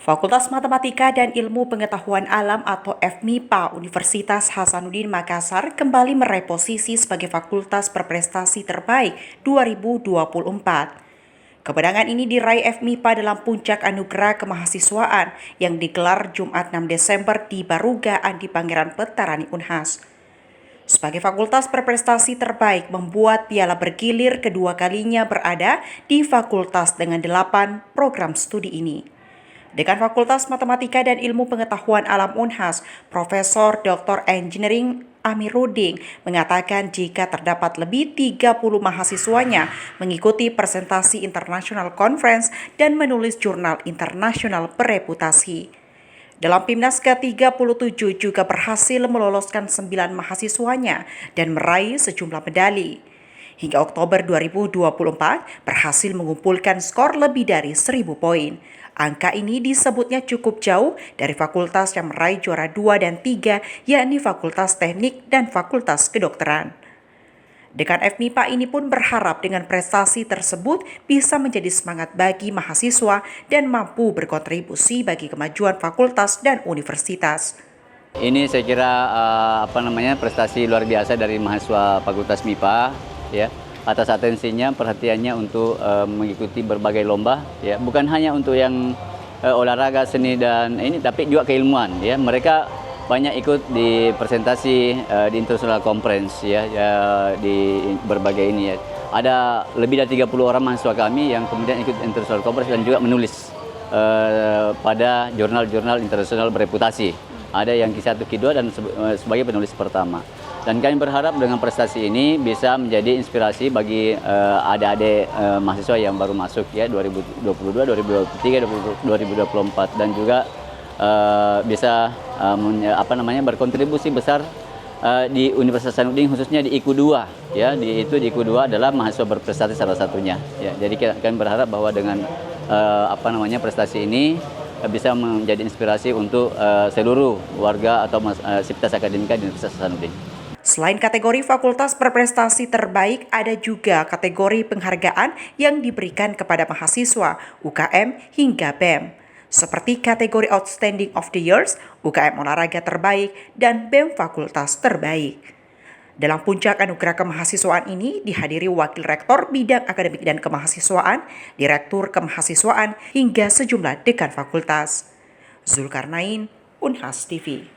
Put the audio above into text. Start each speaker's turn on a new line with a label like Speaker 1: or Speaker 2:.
Speaker 1: Fakultas Matematika dan Ilmu Pengetahuan Alam atau FMIPA Universitas Hasanuddin Makassar kembali meraih posisi sebagai fakultas berprestasi terbaik 2024. Kemenangan ini diraih FMIPA dalam puncak anugerah kemahasiswaan yang digelar Jumat 6 Desember di Baruga Andi Pangeran Petarani Unhas. Sebagai fakultas berprestasi terbaik membuat piala bergilir kedua kalinya berada di fakultas dengan 8 program studi ini. Dekan Fakultas Matematika dan Ilmu Pengetahuan Alam Unhas, Profesor Dr. Engineering Amiruddin mengatakan jika terdapat lebih 30 mahasiswanya mengikuti presentasi International Conference dan menulis jurnal internasional bereputasi. Dalam PIMNAS ke-37 juga berhasil meloloskan 9 mahasiswanya dan meraih sejumlah medali. Hingga Oktober 2024 berhasil mengumpulkan skor lebih dari 1.000 poin. Angka ini disebutnya cukup jauh dari fakultas yang meraih juara 2 dan 3, yakni Fakultas Teknik dan Fakultas Kedokteran. Dekan FMIPA ini pun berharap dengan prestasi tersebut bisa menjadi semangat bagi mahasiswa dan mampu berkontribusi bagi kemajuan fakultas dan universitas.
Speaker 2: Ini saya kira prestasi luar biasa dari mahasiswa Fakultas MIPA, ya, atas atensinya, perhatiannya untuk mengikuti berbagai lomba, ya, bukan hanya untuk yang olahraga, seni dan ini, tapi juga keilmuan, ya. Mereka banyak ikut di presentasi di International Conference, ya, di berbagai ini, ya. Ada lebih dari 30 orang mahasiswa kami yang kemudian ikut International Conference dan juga menulis pada jurnal-jurnal internasional bereputasi. Ada yang Q1, Q2 dan sebagai penulis pertama. Dan kami berharap dengan prestasi ini bisa menjadi inspirasi bagi adik-adik mahasiswa yang baru masuk, ya, 2022, 2023, 2024 dan juga bisa berkontribusi besar di Universitas Hasanuddin, khususnya di IKU 2, ya, di IKU 2 adalah mahasiswa berprestasi salah satunya, ya. Jadi kami berharap bahwa dengan prestasi ini bisa menjadi inspirasi untuk seluruh warga atau sivitas akademika di Universitas Hasanuddin.
Speaker 1: Selain kategori fakultas berprestasi terbaik, ada juga kategori penghargaan yang diberikan kepada mahasiswa, UKM hingga BEM. Seperti kategori Outstanding of the Years, UKM olahraga terbaik, dan BEM fakultas terbaik. Dalam puncak anugerah kemahasiswaan ini dihadiri Wakil Rektor Bidang Akademik dan Kemahasiswaan, Direktur Kemahasiswaan, hingga sejumlah dekan fakultas. Zulkarnain, Unhas TV.